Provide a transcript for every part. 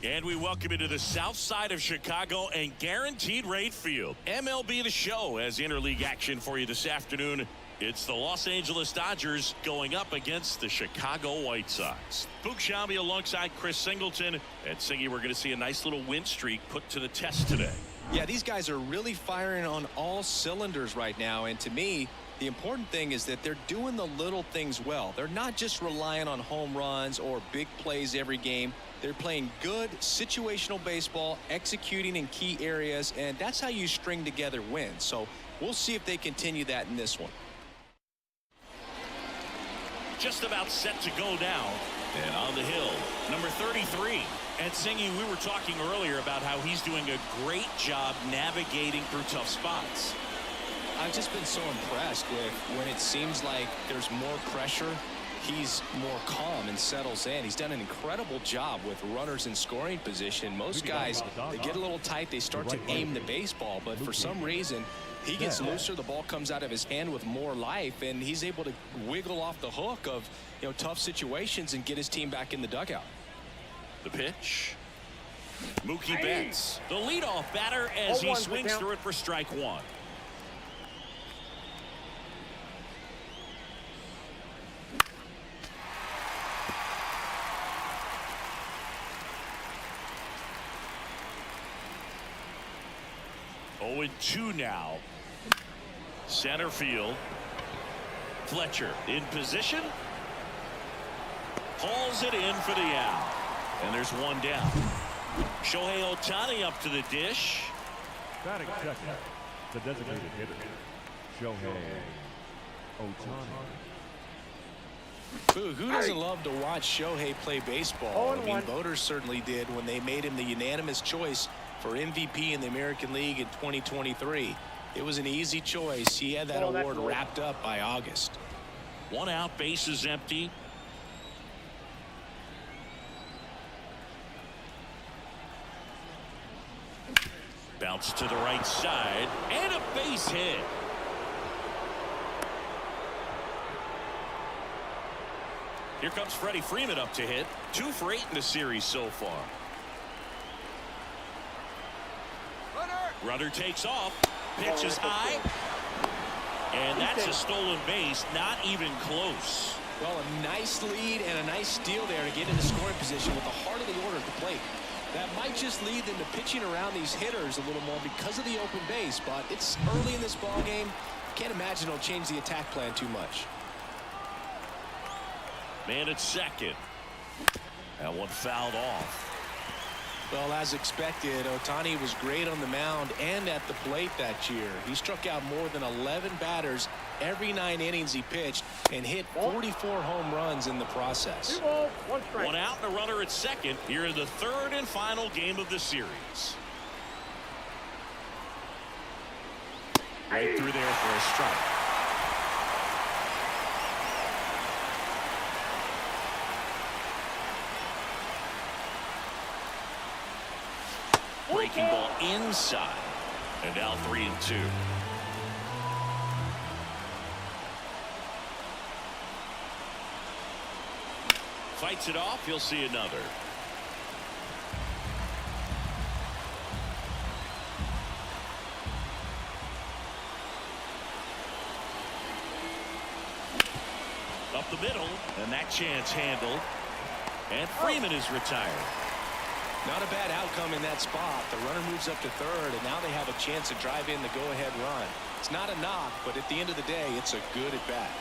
And we welcome you to the south side of Chicago and Guaranteed Rate Field. MLB The Show has interleague action for you this afternoon. It's the Los Angeles Dodgers going up against the Chicago White Sox. Boog Sciambi alongside Chris Singleton. And Singy, we're going to see a nice little win streak put to the test today. Yeah, these guys are really firing on all cylinders right now. And to me, the important thing is that they're doing the little things well. They're not just relying on home runs or big plays every game. They're playing good situational baseball, executing in key areas, and that's how you string together wins. So we'll see if they continue that in this one. Just about set to go down. And on the hill, number 33. And Singy, we were talking earlier about how he's doing a great job navigating through tough spots. I've just been so impressed with when it seems like there's more pressure, he's more calm and settles in. He's done an incredible job with runners in scoring position. Most guys, they get a little tight, they start to aim the baseball, but for some reason, he gets looser, the ball comes out of his hand with more life, and he's able to wiggle off the hook of, tough situations and get his team back in the dugout. The pitch. Mookie Betts, the leadoff batter as he swings through it for strike one. Oh, 2 now. Center field. Fletcher in position. Hauls it in for the out. And there's one down. Shohei Ohtani up to the dish. Batting second, the designated hitter, Shohei Ohtani. Who doesn't love to watch Shohei play baseball? I mean, voters certainly did when they made him the unanimous choice for MVP in the American League in 2023. It was an easy choice. He had that award wrapped up by August. 1 out, bases empty. Bounce to the right side and a base hit. Here comes Freddie Freeman up to hit. 2 for 8 in the series so far. Runner takes off. Pitch is high. And that's a stolen base. Not even close. Well, a nice lead and a nice steal there to get into scoring position with the heart of the order at the plate. That might just lead them to pitching around these hitters a little more because of the open base, but it's early in this ball game. Can't imagine it'll change the attack plan too much. Man at second. That one fouled off. Well, as expected, Ohtani was great on the mound and at the plate that year. He struck out more than 11 batters every 9 innings he pitched and hit 44 home runs in the process. 1 out and a runner at second here in the 3rd and final game of the series. Right through there for a strike. Breaking ball inside. And now 3-2. Fights it off. You'll see another. Up the middle. And that chance handled. And Freeman is retired. Not a bad outcome in that spot. The runner moves up to 3rd, and now they have a chance to drive in the go-ahead run. It's not a knock, but at the end of the day, it's a good at-bat.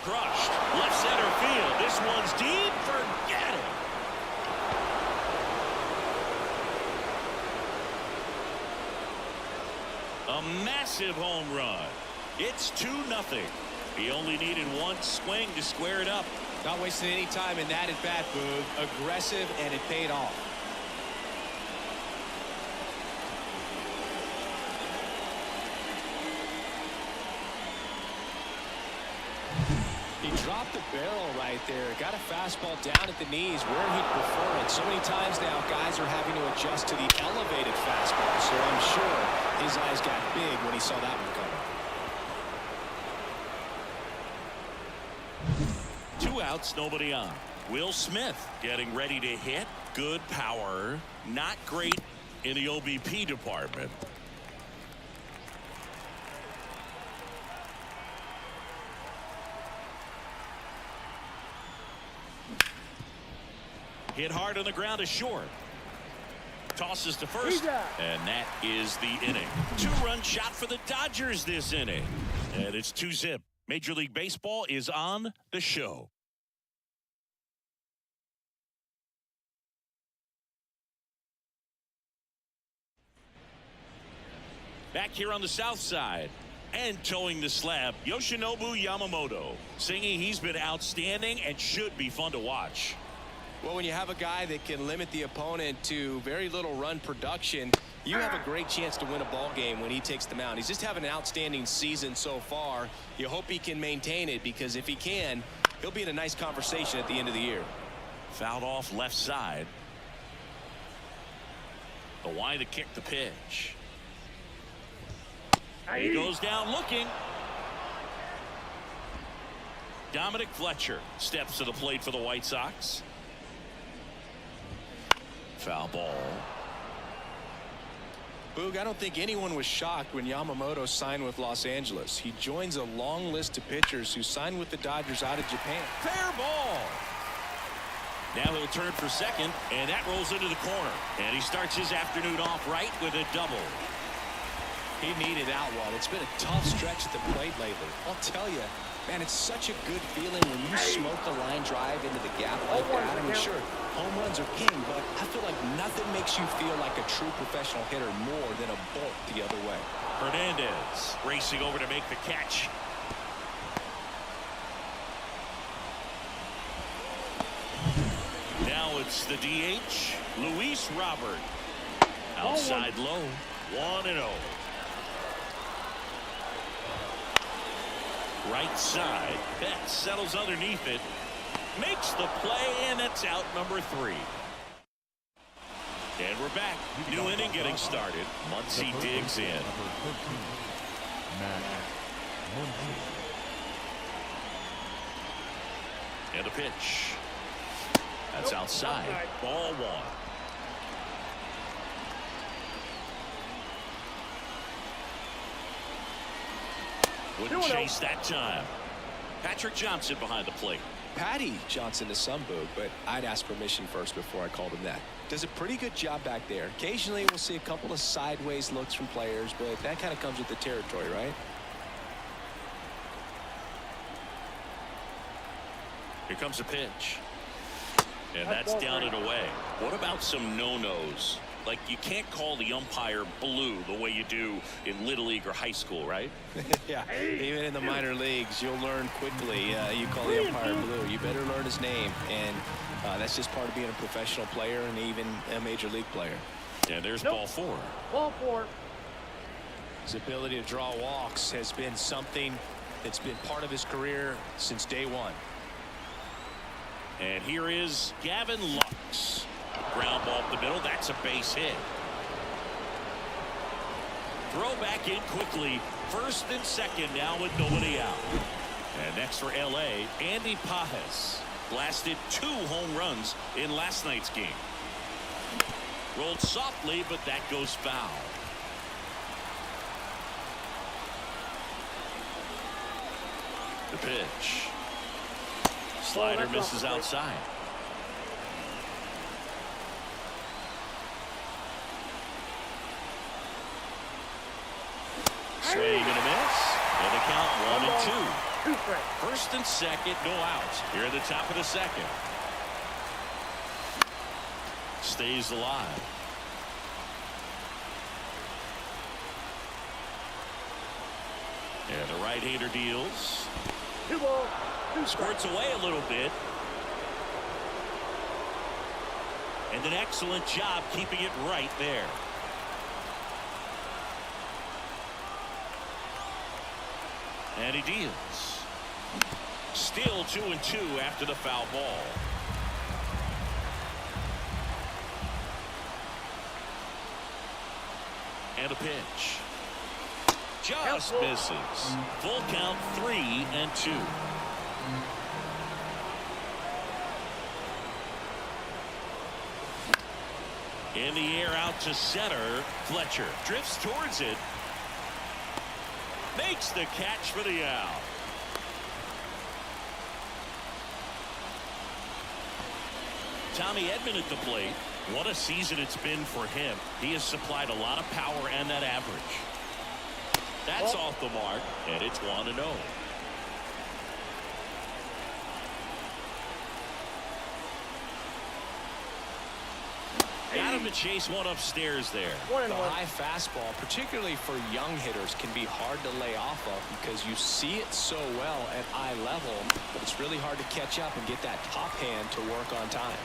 Crushed. Left center field. This one's deep. Forget it. A massive home run. It's 2-0. He only needed 1 swing to square it up. Not wasting any time in that at-bat, Boog. Aggressive, and it paid off. He dropped the barrel right there. Got a fastball down at the knees where he'd prefer it. So many times now, guys are having to adjust to the elevated fastball. So I'm sure his eyes got big when he saw that one coming. 2 outs, nobody on. Will Smith getting ready to hit. Good power. Not great in the OBP department. Hit hard on the ground is short. Tosses to first, and that is the inning. 2-run shot for the Dodgers this inning, and it's 2-zip. Major League Baseball is on the show. Back here on the south side and towing the slab, Yoshinobu Yamamoto, singing he's been outstanding and should be fun to watch. Well, when you have a guy that can limit the opponent to very little run production, you have a great chance to win a ball game when he takes the mound. He's just having an outstanding season so far. You hope he can maintain it, because if he can, he'll be in a nice conversation at the end of the year. Fouled off left side. The wide to kick the pitch. He goes down looking. Dominic Fletcher steps to the plate for the White Sox. Foul ball. Boog, I don't think anyone was shocked when Yamamoto signed with Los Angeles. He joins a long list of pitchers who signed with the Dodgers out of Japan. Fair ball. Now he'll turn for second, and that rolls into the corner. And he starts his afternoon off right with a double. He needed out one. It's been a tough stretch at the plate lately. I'll tell you, man, it's such a good feeling when you smoke the line drive into the gap like that. I mean, sure, home runs are king, but I feel like nothing makes you feel like a true professional hitter more than a bolt the other way. Hernandez racing over to make the catch. Now it's the DH, Luis Robert. Outside low, 1-0. Right side. Betts settles underneath it. Makes the play, and it's out number 3. And we're back. New inning getting started. Muncy digs in. And a pitch. That's outside. Ball 1. Wouldn't chase that time. Patrick Johnson behind the plate. Patty Johnson to some, Boog, but I'd ask permission first before I called him that. Does a pretty good job back there. Occasionally we'll see a couple of sideways looks from players, but that kind of comes with the territory, right? Here comes a pitch. And that's down and away. What about some no-nos? Like, you can't call the umpire blue the way you do in Little League or high school, right? Yeah, even in the minor leagues, you'll learn quickly. You call the umpire blue, you better learn his name. And that's just part of being a professional player and even a major league player. And there's ball 4. Ball 4. His ability to draw walks has been something that's been part of his career since day one. And here is Gavin Lux. Ground ball up the middle. That's a base hit. Throw back in quickly. First and second now with nobody out. And next for LA, Andy Pajes blasted 2 home runs in last night's game. Rolled softly, but that goes foul. The pitch. Slider misses outside. Swing and a miss. And the count 1-2. First and second, no outs. Here at the top of the second. Stays alive. And the right-hander deals. Squirts away a little bit. And an excellent job keeping it right there. And he deals. Still 2-2 after the foul ball. And a pitch. Just misses. Full count 3-2. In the air out to center. Fletcher drifts towards it. Makes the catch for the out. Tommy Edman at the plate. What a season it's been for him. He has supplied a lot of power and that average. That's off the mark, and it's 1-0. Got him to chase one upstairs there. The high fastball, particularly for young hitters, can be hard to lay off of because you see it so well at eye level, but it's really hard to catch up and get that top hand to work on time.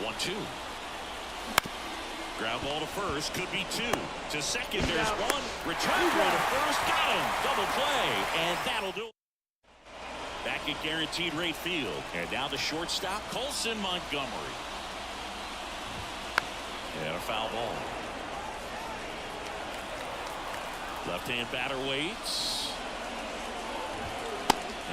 1-2. Ground ball to first, could be 2. To second, there's 1. Return throw to first, got him. Double play, and that'll do it. Back at guaranteed rate field, and now the shortstop, Colson Montgomery. And a foul ball. Left-hand batter waits.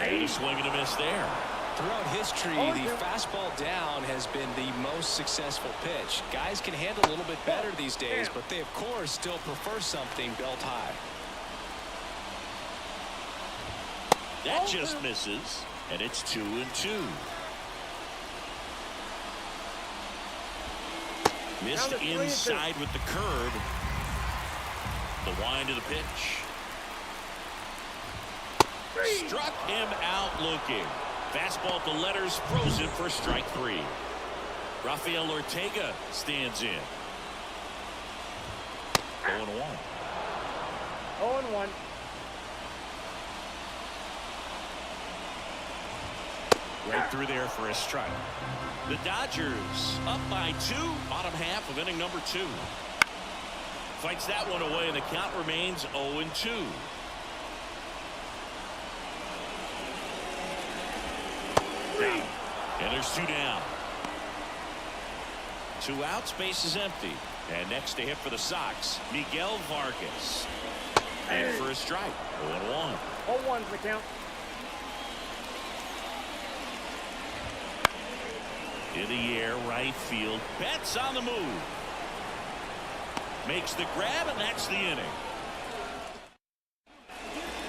And a swing and a miss there. Throughout history, the fastball down has been the most successful pitch. Guys can handle a little bit better these days, but they, of course, still prefer something belt high. That just misses, and it's 2-2. Missed inside with the curve. The wind of the pitch. Struck him out looking. Fastball at the letters, frozen for strike 3. Rafael Ortega stands in. 0-1. 0-1. Right through there for a strike. The Dodgers up by 2, bottom half of inning number 2. Fights that one away, and the count remains 0-2. And there's 2 down. 2 outs, base is empty. And next to hit for the Sox, Miguel Vargas. And for a strike, 0-1. 0-1's the count. In the air, right field. Betts on the move. Makes the grab, and that's the inning.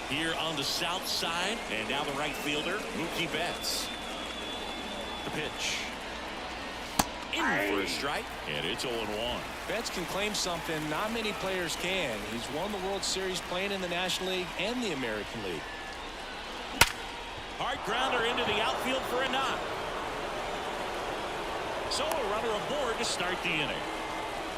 Here on the south side, and now the right fielder, Mookie Betts. The pitch. In for a strike, and it's 0-1. Betts can claim something not many players can. He's won the World Series playing in the National League and the American League. Hard grounder into the outfield for a knock. So a runner aboard to start the inning.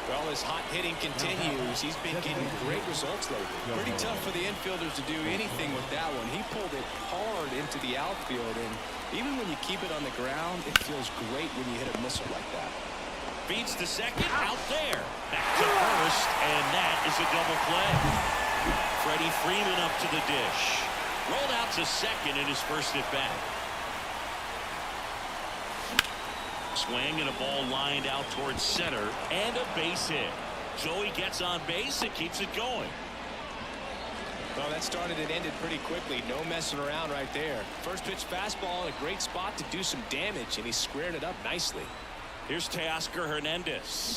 Well, his hot hitting continues. He's been getting great results lately. Pretty tough for the infielders to do anything with that one. He pulled it hard into the outfield, and even when you keep it on the ground, it feels great when you hit a missile like that. Feeds to second, out there. Back to first, and that is a double play. Freddie Freeman up to the dish. Rolled out to second in his first at bat. Swing and a ball lined out towards center, and a base hit. Joey gets on base and keeps it going. Well, that started and ended pretty quickly. No messing around right there. First pitch fastball in a great spot to do some damage, and he squared it up nicely. Here's Teoscar Hernandez.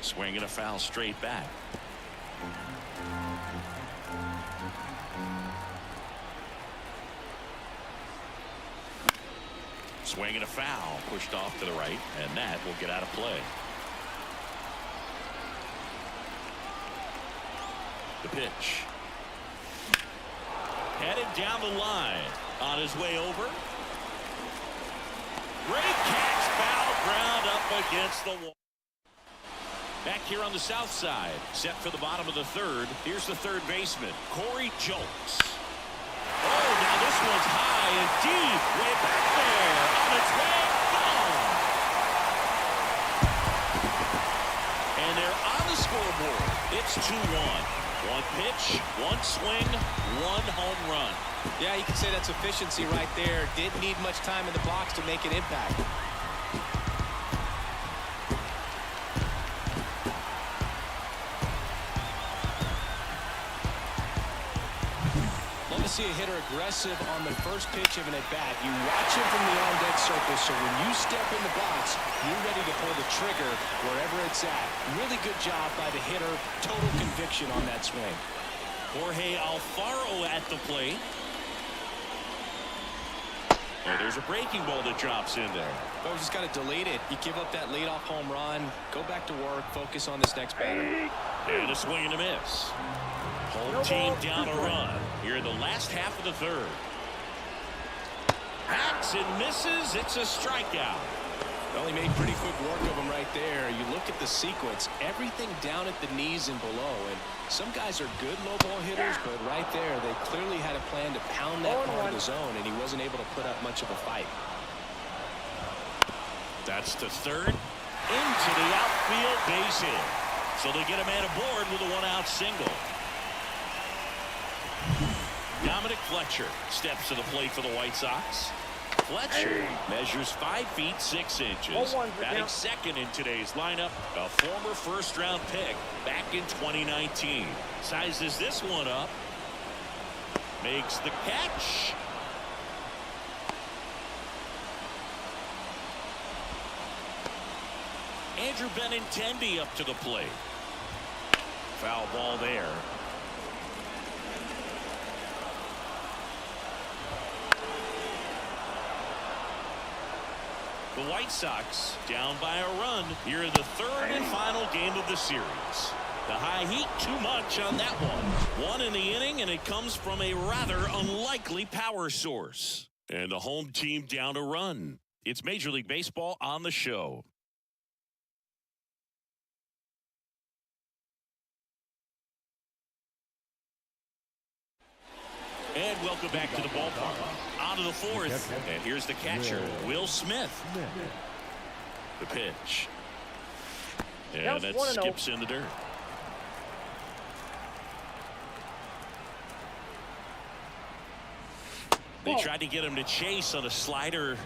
Swing and a foul straight back. Swing and a foul, pushed off to the right, and that will get out of play. The pitch. Headed down the line. On his way over. Great catch, foul ground up against the wall. Back here on the south side, set for the bottom of the third. Here's the third baseman, Corey Julks. Oh, now this one's high and deep, way back there, on its way, gone. And they're on the scoreboard. It's 2-1. One pitch, one swing, one home run. Yeah, you can say that's efficiency right there. Didn't need much time in the box to make an impact. Well, the to see a hitter aggressive on the first pitch of an at-bat. You watch him from the on-deck circle, so when you step in the box, you're ready to pull the trigger wherever it's at. Really good job by the hitter. Total conviction on that swing. Jorge Alfaro at the plate. And there's a breaking ball that drops in there. Oh, just got to delete it. You give up that leadoff home run. Go back to work. Focus on this next batter. And a swing and a miss. Home team down a run here in the last half of the third. Hacks and misses. It's a strikeout. Well, he made pretty quick work of him right there. You look at the sequence, everything down at the knees and below. And some guys are good low ball hitters, but right there, they clearly had a plan to pound that part of the zone, and he wasn't able to put up much of a fight. That's the third. Into the outfield, base hit. So they get a man aboard with a one-out single. Dominic Fletcher steps to the plate for the White Sox. Fletcher measures 5 feet 6 inches. Batting second in today's lineup, a former first-round pick back in 2019. Sizes this one up. Makes the catch. Andrew Benintendi up to the plate. Foul ball there. The White Sox down by a run here in the third and final game of the series. The high heat too much on that one. One in the inning, and it comes from a rather unlikely power source. And the home team down a run. It's Major League Baseball on the show. And welcome back to the ballpark. On to the fourth. And here's the catcher, Will Smith. The pitch. And that skips in the dirt. They tried to get him to chase on a slider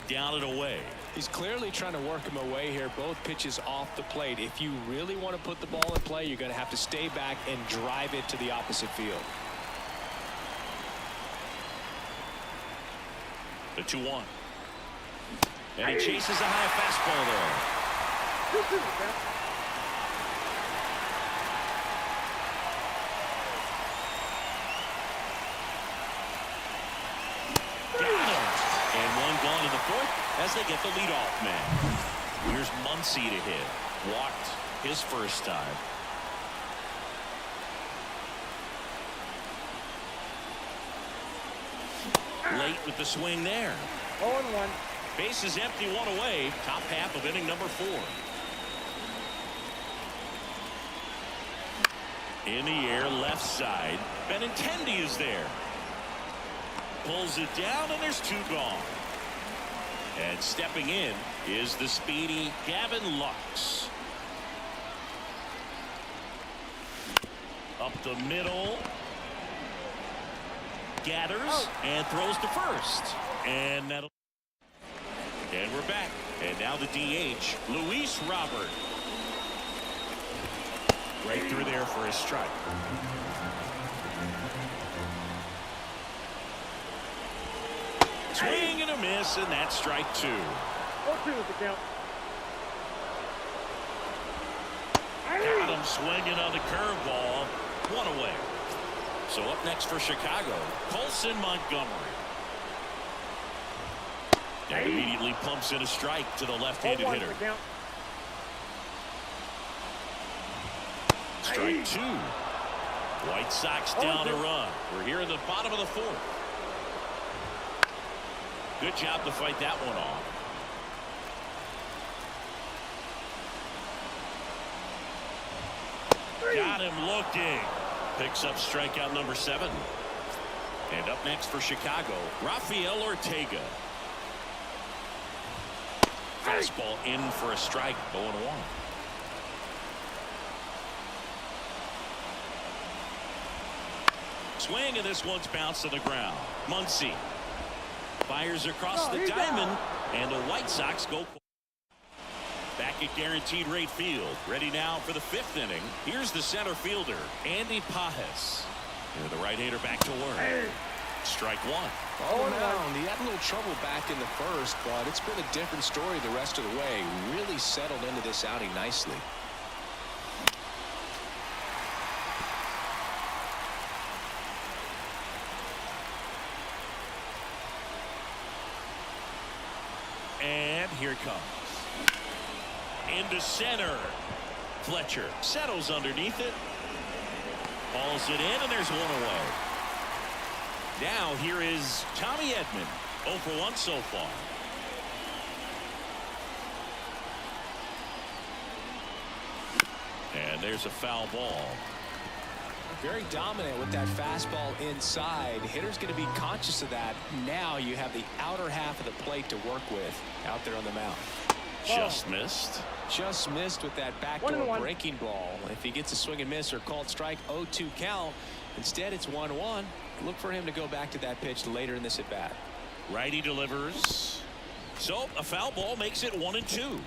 down and away. He's clearly trying to work him away here. Both pitches off the plate. If you really want to put the ball in play, you're going to have to stay back and drive it to the opposite field. The 2-1. And he chases a high fastball there. Got him. And one gone in the fourth as they get the leadoff man. Here's Muncy to hit. Walked his first time. Late with the swing there. 0-1. Base is empty, one away. Top half of inning number 4. In the air, left side. Benintendi is there. Pulls it down, and there's 2 gone. And stepping in is the speedy Gavin Lux. Up the middle. Gathers and throws to first. And we're back. And now the DH, Luis Robert. Right through there for his strike. Swing and a miss, and that's strike 2. 0-2 is the count. Got him swinging on the curveball. 1 away. So up next for Chicago, Colson Montgomery. And immediately pumps in a strike to the left-handed hitter. Strike 2. White Sox down a run. We're here in the bottom of the 4th. Good job to fight that one off. Got him looking. Picks up strikeout number 7. And up next for Chicago, Rafael Ortega. Fastball in for a strike, 0-1. Swing, and this one's bounced to the ground. Muncy fires across the diamond, and the White Sox go back at Guaranteed Rate Field. Ready now for the 5th inning. Here's the center fielder, Andy Pajes. And the right-hander back to work. Strike one. On the mound, he had a little trouble back in the first, but it's been a different story the rest of the way. Really settled into this outing nicely. And here it comes. Into center. Fletcher settles underneath it. Hauls it in, and there's one away. Now here is Tommy Edman. 0 for 1 so far. And there's a foul ball. Very dominant with that fastball inside. Hitter's going to be conscious of that. Now you have the outer half of the plate to work with out there on the mound. Just missed. Just missed with that backdoor breaking ball. If he gets a swing and miss or called strike, 0-2 count. Instead, it's 1-1. Look for him to go back to that pitch later in this at bat. Righty delivers. So a foul ball makes it 1-2.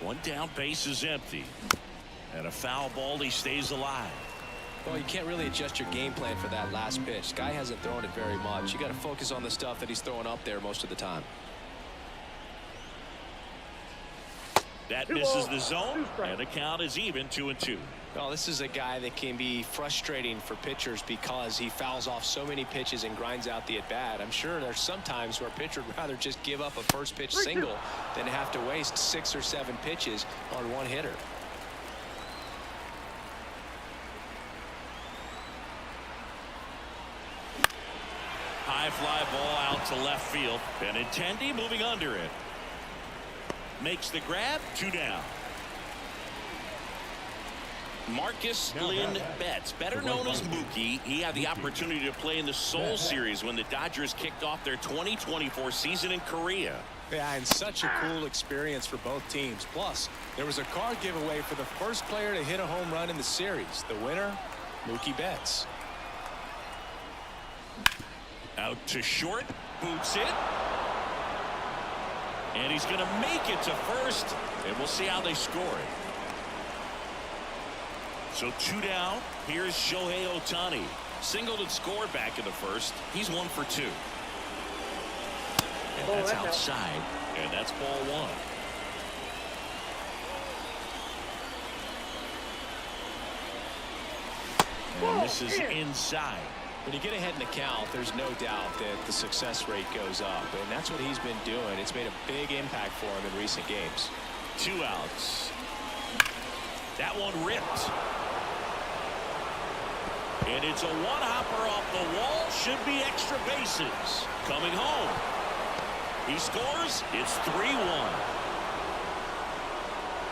One down, base is empty. And a foul ball, he stays alive. Well, you can't really adjust your game plan for that last pitch. Guy hasn't thrown it very much. You got to focus on the stuff that he's throwing up there most of the time. That misses the zone, and the count is even 2-2. Well, this is a guy that can be frustrating for pitchers because he fouls off so many pitches and grinds out the at-bat. I'm sure there's some times where a pitcher would rather just give up a first pitch single than have to waste 6 or 7 pitches on one hitter. High fly ball out to left field. Benintendi moving under it. Makes the grab. 2 down. Marcus Lynn Betts, better known as Mookie. He had the opportunity to play in the Seoul series when the Dodgers kicked off their 2024 season in Korea. Yeah, and such a cool experience for both teams. Plus, there was a card giveaway for the first player to hit a home run in the series. The winner, Mookie Betts. Out to short, boots it. And he's going to make it to first, and we'll see how they score it. So 2 down. Here's Shohei Ohtani. Singled and scored back in the first. He's 1 for 2. And that's outside, and that's ball 1. And this is inside. When you get ahead in the count, there's no doubt that the success rate goes up, and that's what he's been doing. It's made a big impact for him in recent games. 2 outs. That one ripped. And it's a one-hopper off the wall. Should be extra bases. Coming home. He scores. It's 3-1.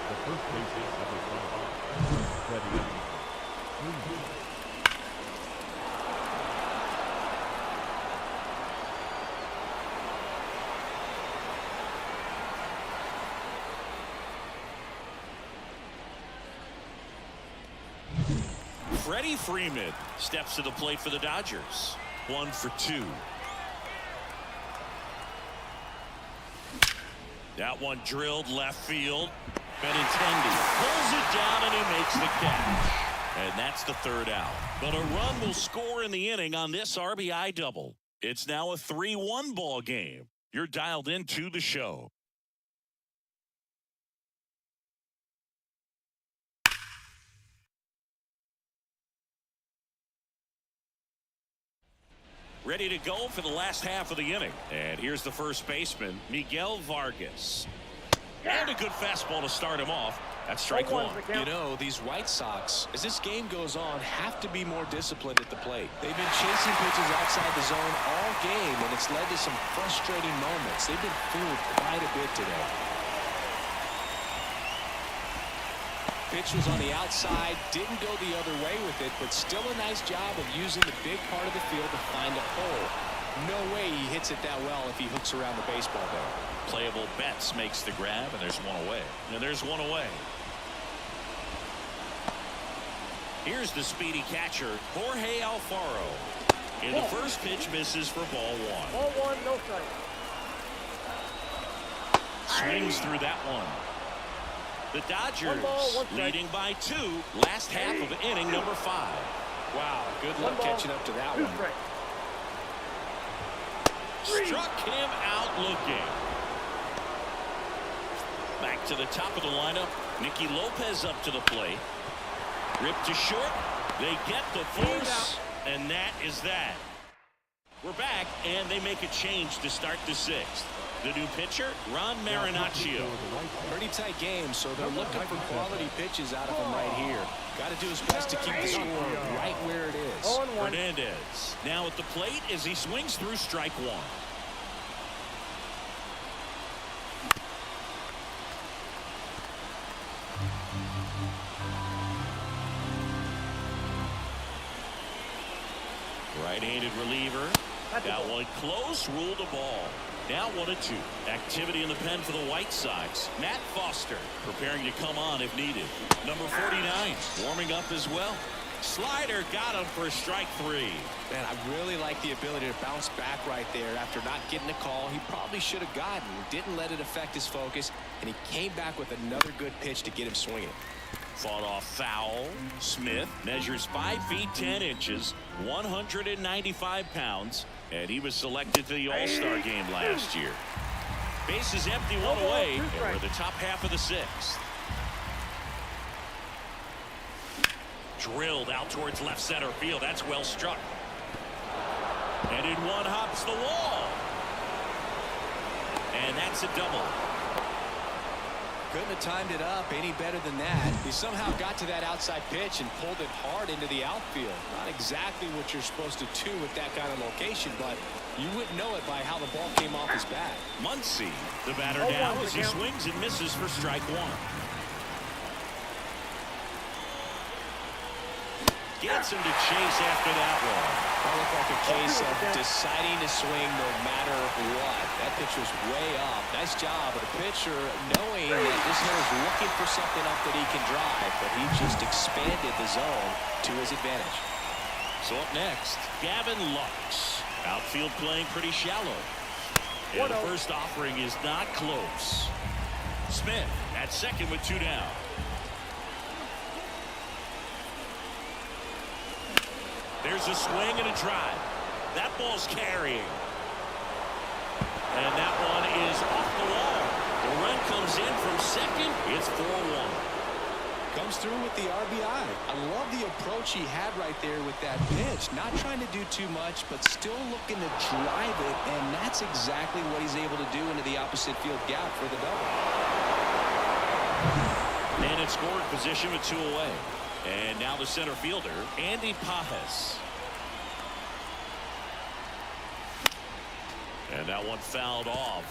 The first base is number 5. Freddie Freeman steps to the plate for the Dodgers. 1 for 2. That one drilled left field. Benintendi pulls it down and he makes the catch. And that's the 3rd out. But a run will score in the inning on this RBI double. It's now a 3-1 ball game. You're dialed into the show. Ready to go for the last half of the inning. And here's the first baseman, Miguel Vargas. And a good fastball to start him off. That's strike 1. You know, these White Sox, as this game goes on, have to be more disciplined at the plate. They've been chasing pitches outside the zone all game, and it's led to some frustrating moments. They've been fooled quite a bit today. Pitch was on the outside, didn't go the other way with it, but still a nice job of using the big part of the field to find a hole. No way he hits it that well if he hooks around the baseball there. Playable Betts makes the grab, and there's one away. And there's one away. Here's the speedy catcher, Jorge Alfaro. And the first pitch misses for ball 1. Ball 1, no strike. Swings through that one. The Dodgers 1 ball, 1 strike. leading by 2. Last half of inning number 5. Wow, good 1 luck ball, catching up to that 2 one. strikes. Struck him out looking. Back to the top of the lineup. Nicky Lopez up to the plate. Ripped to short. They get the force, and that is that. We're back, and they make a change to start the 6th. The new pitcher, Ron Marinaccio. Pretty tight game, so they're looking for quality pitches out of him right here. Got to do his best to keep the score right where it is. 0-1. Hernandez now at the plate as he swings through strike 1. Right-handed reliever. Got one close, ruled a ball. Now 1-2. Activity in the pen for the White Sox. Matt Foster preparing to come on if needed. Number 49 warming up as well. Slider got him for strike 3. Man, I really like the ability to bounce back right there after not getting a call he probably should have gotten. Didn't let it affect his focus, and he came back with another good pitch to get him swinging. Fought off foul. Smith measures 5 feet 10 inches, 195 pounds, and he was selected to the All-Star game last year. Bases empty, 1 away, and we're the top half of the 6th. Drilled out towards left center field. That's well struck. And in one hops the wall. And that's a double. Couldn't have timed it up any better than that. He somehow got to that outside pitch and pulled it hard into the outfield. Not exactly what you're supposed to do with that kind of location, but you wouldn't know it by how the ball came off his bat. Muncy, the batter now as he swings and misses for strike 1. Gets him to chase after that one. That looked like a case of deciding to swing no matter what. That pitch was way up. Nice job of the pitcher knowing that this hitter's looking for something up that he can drive, but he just expanded the zone to his advantage. So up next, Gavin Lux. Outfield playing pretty shallow. And the first offering is not close. Smith at second with 2 down. There's a swing and a drive. That ball's carrying. And that one is off the wall. The run comes in from second. It's 4-1. Comes through with the RBI. I love the approach he had right there with that pitch. Not trying to do too much, but still looking to drive it, and that's exactly what he's able to do into the opposite field gap for the double. And in scoring position with 2 away. And now the center fielder, Andy Pajes. And that one fouled off.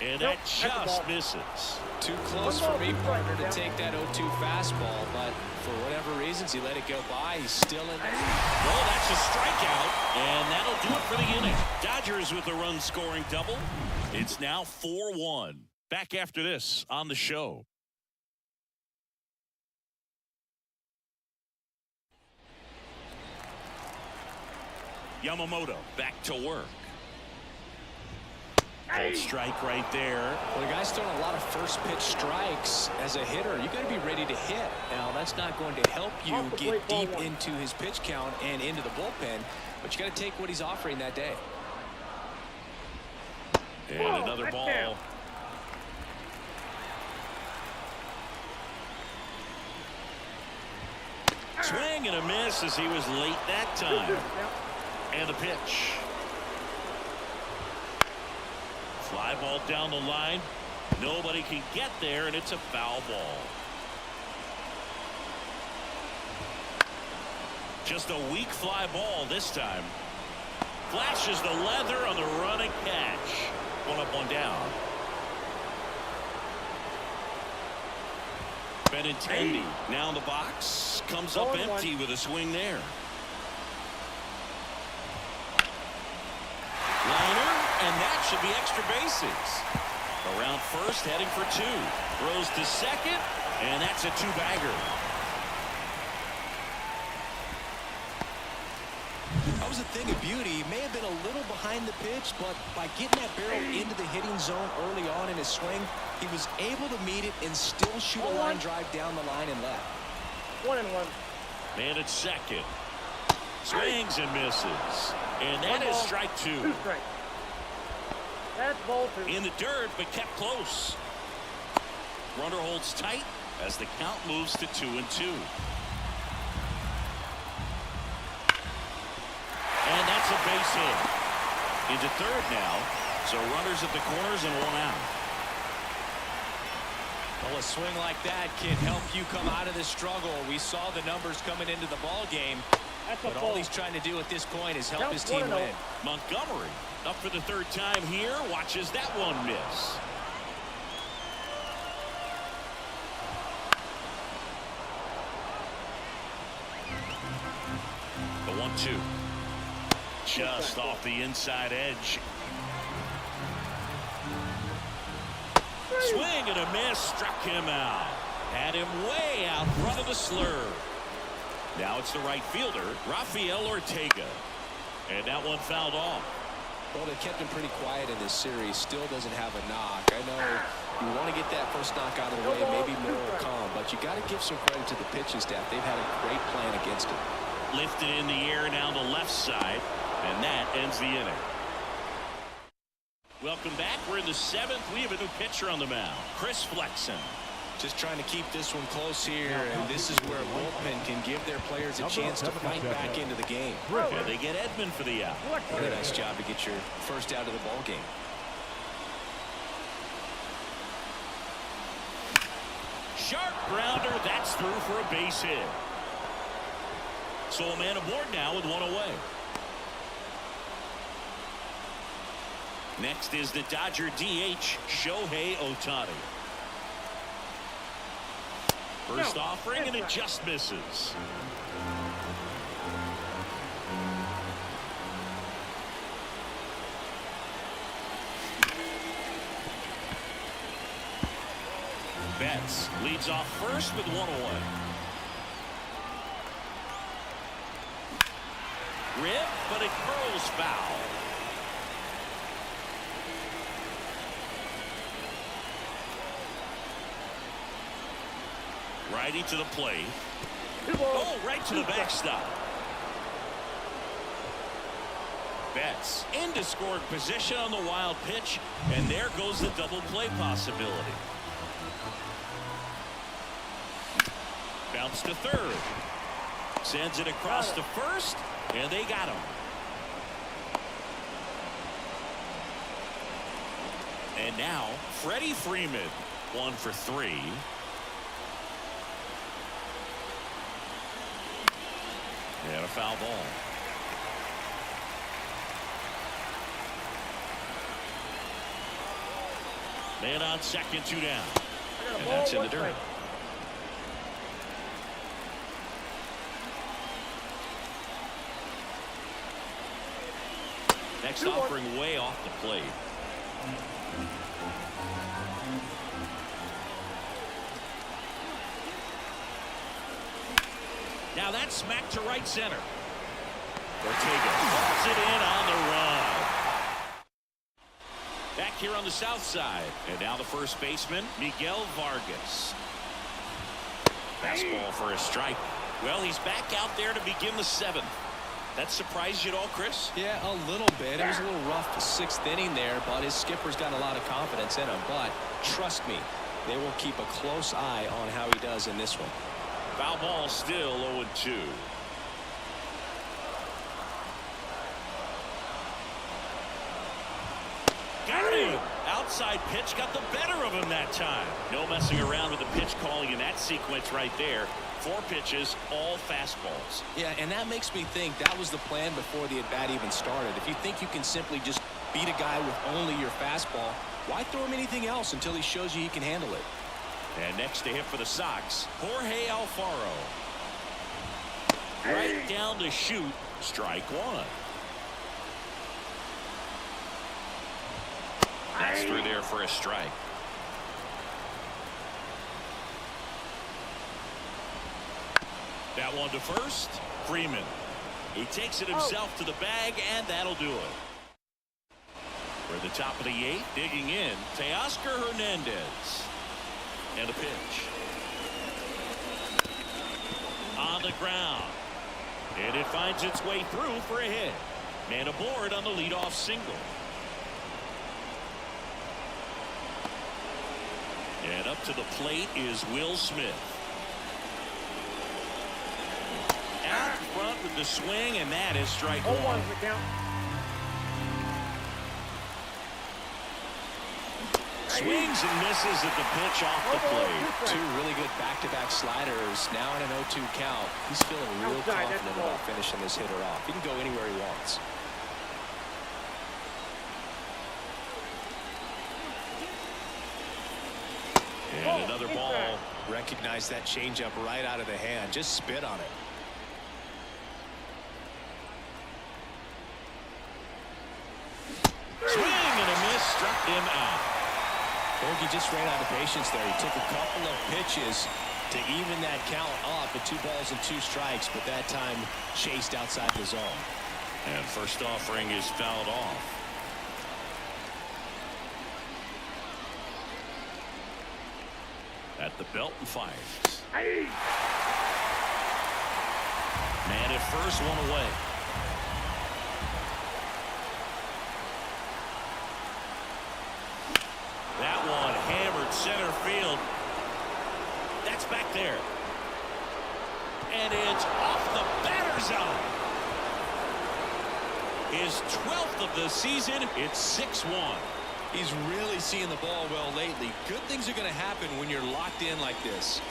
And that just misses. Too close for me, partner, to take that 0-2 fastball, but for whatever reasons, he let it go by. He's still in there. Well, that's a strikeout, and that'll do it for the inning. Dodgers with a run-scoring double. It's now 4-1. Back after this on the show. Yamamoto back to work. Cold strike right there. Well, the guy's throwing a lot of first pitch strikes as a hitter. You got to be ready to hit. Now, that's not going to help you get deep into his pitch count and into the bullpen, but you got to take what he's offering that day. And another ball. Swing and a miss as he was late that time. And the pitch. Fly ball down the line. Nobody can get there, and it's a foul ball. Just a weak fly ball this time. Flashes the leather on the running catch. 1 up, 1 down. Benintendi now in the box. Comes up empty with a swing there. Liner, and that should be extra bases. Around first, heading for two. Throws to second, and that's a two-bagger. That was a thing of beauty. He may have been a little behind the pitch, but by getting that barrel into the hitting zone early on in his swing, he was able to meet it and still shoot a line drive down the line and left. 1-1. Man at second. Swings and misses. And that is strike two. 2 strikes. That's ball 2. In the dirt, but kept close. Runner holds tight as the count moves to 2-2. And that's a base hit. Into third now. So runners at the corners and 1 out. Well, a swing like that can help you come out of this struggle. We saw the numbers coming into the ball game. But all he's trying to do at this point is help his team win. Montgomery up for the third time here. Watches that one miss. The 1-2. Just off the inside edge. Swing and a miss. Struck him out. Had him way out front of the slur. Now it's the right fielder, Rafael Ortega. And that one fouled off. Well, they kept him pretty quiet in this series. Still doesn't have a knock. I know you want to get that first knock out of the way, maybe more calm, but you got to give some credit to the pitching staff. They've had a great plan against him. Lifted in the air down the left side, and that ends the inning. Welcome back. We're in the 7th. We have a new pitcher on the mound, Chris Flexen. Just trying to keep this one close here, and this is where a bullpen can give their players a chance to fight back into the game. And they get Edman for the out. What a nice job to get your first out of the ball game. Sharp grounder. That's through for a base hit. So a man aboard now with 1 away. Next is the Dodger DH, Shohei Ohtani. First offering, and it just misses. Betts leads off first with 1 away. Rip, but it curls foul. Righty to the plate. Oh, right to the backstop. Betts into scoring position on the wild pitch, and there goes the double play possibility. Bounce to third. Sends it across to first, and they got him. And now Freddie Freeman, 1 for 3. And a foul ball. Man on second, 2 down. And that's in the dirt. Next offering way off the plate. Now that's smacked to right center. Ortega pulls it in on the run. Back here on the south side. And now the first baseman, Miguel Vargas. Fastball for a strike. Well, he's back out there to begin the 7th. That surprised you at all, Chris? Yeah, a little bit. It was a little rough 6th inning there, but his skipper's got a lot of confidence in him. But trust me, they will keep a close eye on how he does in this one. Foul ball still 0-2. Got him. Outside pitch got the better of him that time. No messing around with the pitch calling in that sequence right there. 4 pitches, all fastballs. Yeah, and that makes me think that was the plan before the at-bat even started. If you think you can simply just beat a guy with only your fastball, why throw him anything else until he shows you he can handle it? And next to hit for the Sox, Jorge Alfaro. Right down to shoot, strike 1. That's through there for a strike. That one to first. Freeman. He takes it himself to the bag, and that'll do it. For the top of the 8th, digging in, Teoscar Hernandez. And a pitch. On the ground. And it finds its way through for a hit. Man aboard on the leadoff single. And up to the plate is Will Smith. Out front with the swing, and that is strike 1. 0-1's the count. Swings and misses at the pitch off the plate. 2 really good back-to-back sliders. Now in an 0-2 count. He's feeling real confident about finishing this hitter off. He can go anywhere he wants. And another ball. Recognize that changeup right out of the hand. Just spit on it. Swing and a miss, struck him out. Bogey just ran out of patience there. He took a couple of pitches to even that count up at 2 balls and 2 strikes, but that time chased outside the zone. And first offering is fouled off. At the belt and fires. Man at first, one away. That one hammered center field. That's back there. And it's off the batter zone. His 12th of the season. It's 6-1. He's really seeing the ball well lately. Good things are going to happen when you're locked in like this.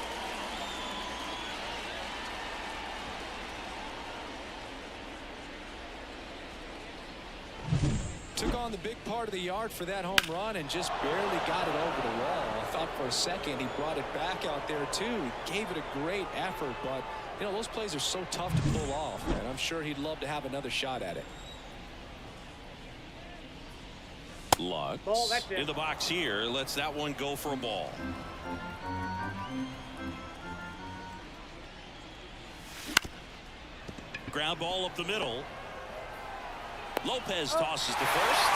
Took on the big part of the yard for that home run and just barely got it over the wall. I thought for a second he brought it back out there too. He gave it a great effort, but you know those plays are so tough to pull off, and I'm sure he'd love to have another shot at it. Lux in the box here, lets that one go for a ball. Ground ball up the middle. Lopez tosses to first.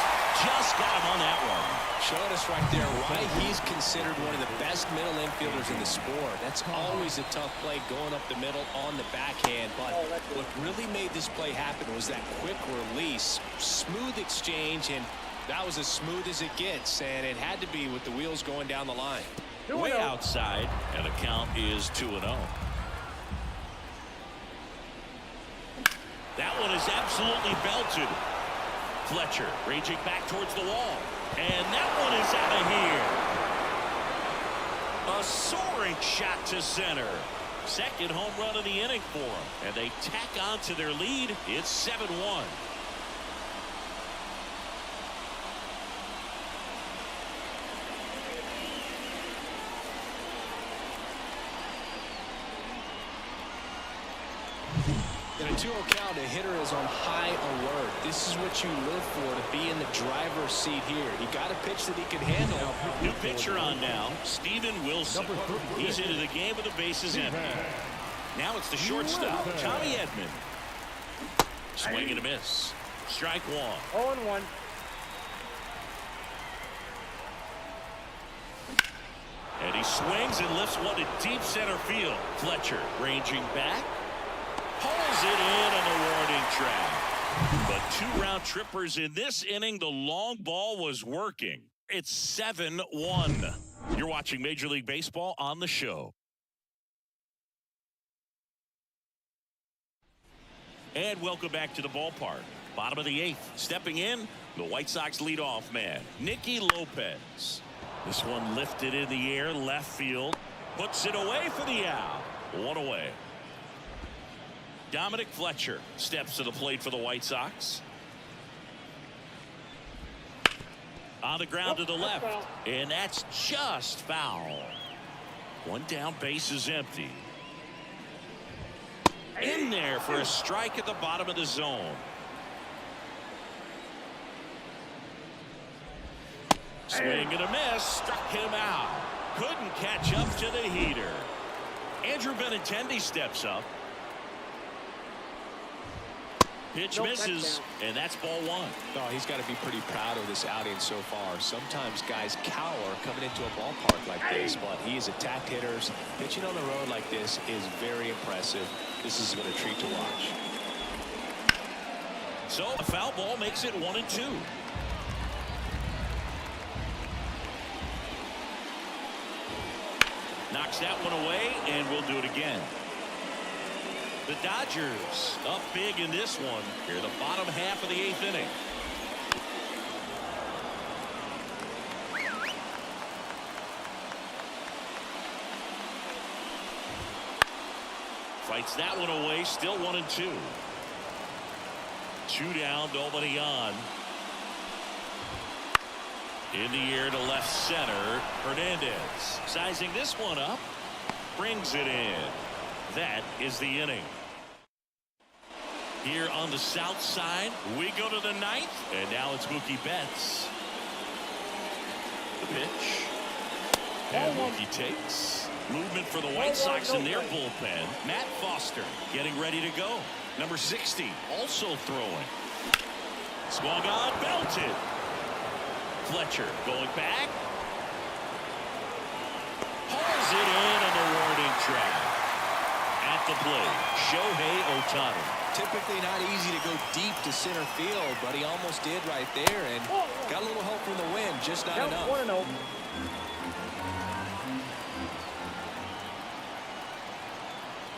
Just got him on that one. Showed us right there why he's considered one of the best middle infielders in the sport. That's always a tough play going up the middle on the backhand. But what really made this play happen was that quick release, smooth exchange, and that was as smooth as it gets. And it had to be with the wheels going down the line. Way outside, and the count is 2-0. That one is absolutely belted. Fletcher raging back towards the wall. And that one is out of here. A soaring shot to center. Second home run of the inning for them. And they tack on to their lead. It's 7-1. In a 2-0 count, a hitter is on high alert. This is what you live for, to be in the driver's seat here. He got a pitch that he could handle. New pitcher on now, Steven Wilson. He's into the game with the bases empty. Now it's the shortstop, Tommy Edman. Swing and a miss. Strike 1. 0-1. And he swings and lifts one to deep center field. Fletcher ranging back. Pulls it in on the warning track. But 2 round trippers in this inning. The long ball was working. It's 7-1. You're watching Major League Baseball on the show. And welcome back to the ballpark. Bottom of the 8th. Stepping in, the White Sox leadoff man, Nicky Lopez. This one lifted in the air, left field. Puts it away for the out. 1 away. Dominic Fletcher steps to the plate for the White Sox. On the ground to the left. And that's just foul. 1 down, base is empty. In there for a strike at the bottom of the zone. Swing and a miss. Struck him out. Couldn't catch up to the heater. Andrew Benintendi steps up. Pitch misses, and that's ball one. Oh, he's got to be pretty proud of this outing so far. Sometimes guys cower coming into a ballpark like this, but he has attacked hitters. Pitching on the road like this is very impressive. This has been a treat to watch. So a foul ball makes it 1-2. Knocks that one away, and we'll do it again. The Dodgers up big in this one. Here, the bottom half of the 8th inning. Fights that one away. Still 1-2. 2 down. Nobody on. In the air to left center. Hernandez sizing this one up. Brings it in. That is the inning. Here on the south side, we go to the 9th, and now it's Mookie Betts. The pitch. And Mookie takes. Movement for the White Sox in their bullpen. Matt Foster getting ready to go. Number 60 also throwing. Swung on, belted. Fletcher going back. Hauls it in on the warning track. At the plate, Shohei Ohtani. Typically not easy to go deep to center field, but he almost did right there and got a little help from the wind, just not enough. 1-0.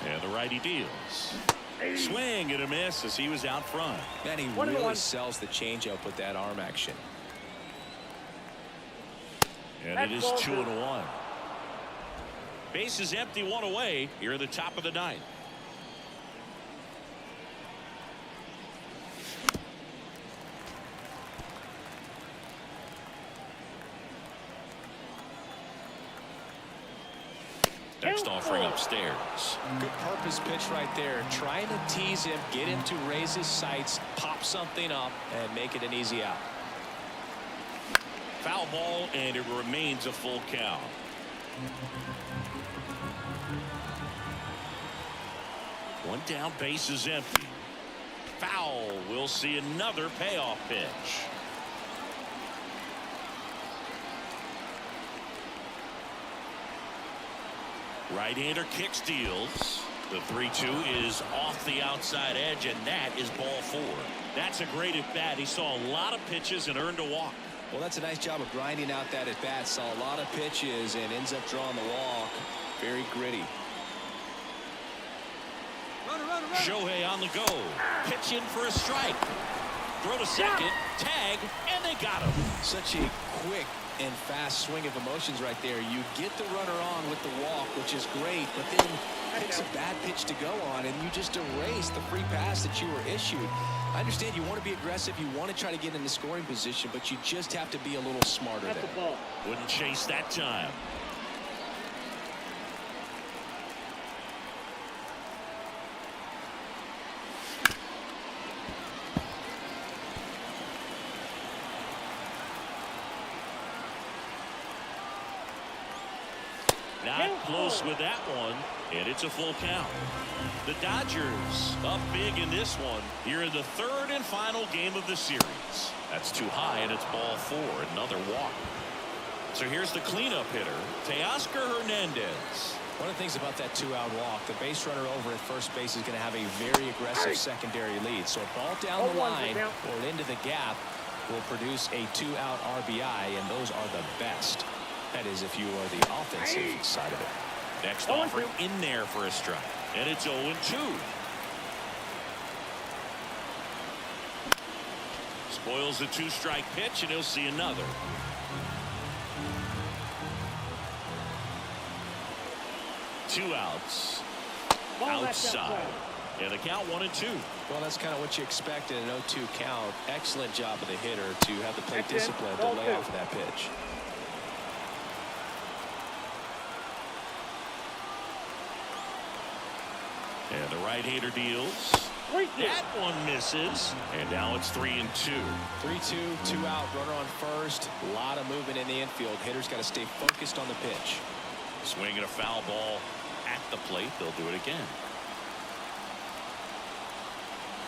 And the righty deals. Swing and a miss as he was out front. Man, he really sells the changeup with that arm action. And it is 2-1. Base is empty, 1 away. Here at the top of the 9th. Next offering upstairs. Good purpose pitch right there. Trying to tease him, get him to raise his sights, pop something up, and make it an easy out. Foul ball, and it remains a full count. One down, base is empty. Foul. We'll see another payoff pitch. Right-hander kicks, deals. The 3-2 is off the outside edge, and that is ball 4. That's a great at-bat. He saw a lot of pitches and earned a walk. Well, that's a nice job of grinding out that at-bat. Saw a lot of pitches and ends up drawing the walk. Very gritty. Shohei on the go. Pitching for a strike. Throw to second. Tag, and they got him. Such a quick and fast swing of emotions right there. You get the runner on with the walk, which is great, but then it's a bad pitch to go on, and you just erase the free pass that you were issued. I understand you want to be aggressive, you want to try to get in the scoring position, but you just have to be a little smarter there. Wouldn't chase that time. Not close with that one, and it's a full count. The Dodgers up big in this one here in the 3rd and final game of the series. That's too high, and it's ball 4. Another walk. So here's the cleanup hitter, Teoscar Hernandez. One of the things about that 2-out walk, the base runner over at first base is going to have a very aggressive secondary lead. So a ball down the line or into the gap will produce a 2-out RBI, and those are the best. That is, if you are the offensive side of it. Next offering in there for a strike. And it's 0-2. Spoils the 2-strike pitch, and he'll see another. Two outs. Outside. And the count 1-2. Well, that's kind of what you expect in an 0-2 count. Excellent job of the hitter to have the plate discipline to lay off of that pitch. And the right-hander deals. 3-2. That one misses. And now it's 3-2. 3-2, 2 out, runner on first. A lot of movement in the infield. Hitters got to stay focused on the pitch. Swinging a foul ball at the plate. They'll do it again.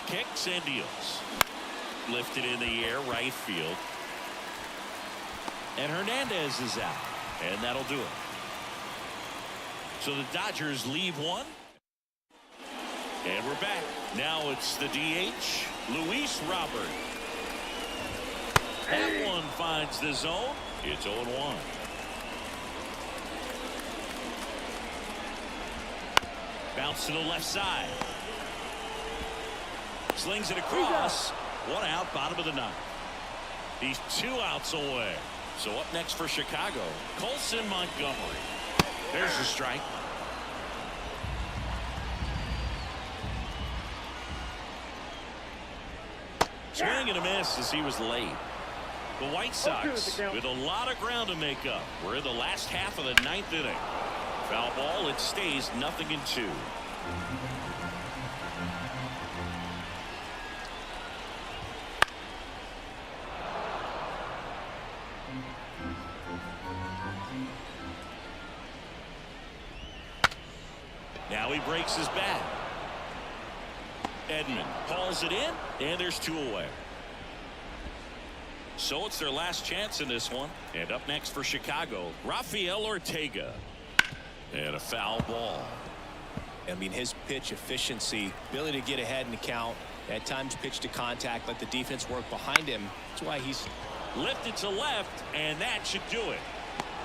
Kicks and deals. Lifted in the air, right field. And Hernandez is out. And that'll do it. So the Dodgers leave one. And we're back. Now it's the DH, Luis Robert. That one finds the zone. It's 0-1. Bounce to the left side. Slings it across. 1 out, bottom of the 9th. He's 2 outs away. So up next for Chicago, Colson Montgomery. There's the strike. Swing and a miss as he was late. The White Sox with a lot of ground to make up. We're in the last half of the 9th inning. Foul ball, it stays 0-2. Now he breaks his bat. Edman hauls it in, and there's 2 away. So it's their last chance in this one. And up next for Chicago, Rafael Ortega. And a foul ball. I mean, his pitch efficiency, ability to get ahead in the count, at times pitch to contact, let the defense work behind him. That's why he's lifted to left, and that should do it.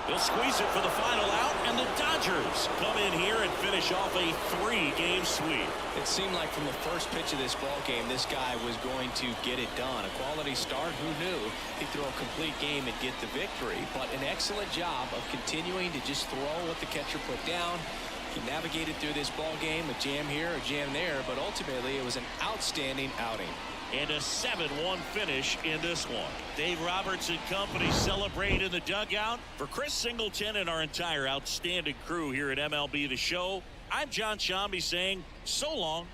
They'll squeeze it for the final out, and the Dodgers come in here and finish off a 3-game sweep. It seemed like from the first pitch of this ball game, this guy was going to get it done. A quality start, who knew? He'd throw a complete game and get the victory. But an excellent job of continuing to just throw what the catcher put down. He navigated through this ball game, a jam here, a jam there, but ultimately it was an outstanding outing. And a 7-1 finish in this one. Dave Roberts and company celebrate in the dugout. For Chris Singleton and our entire outstanding crew here at MLB The Show, I'm John Shambi saying so long.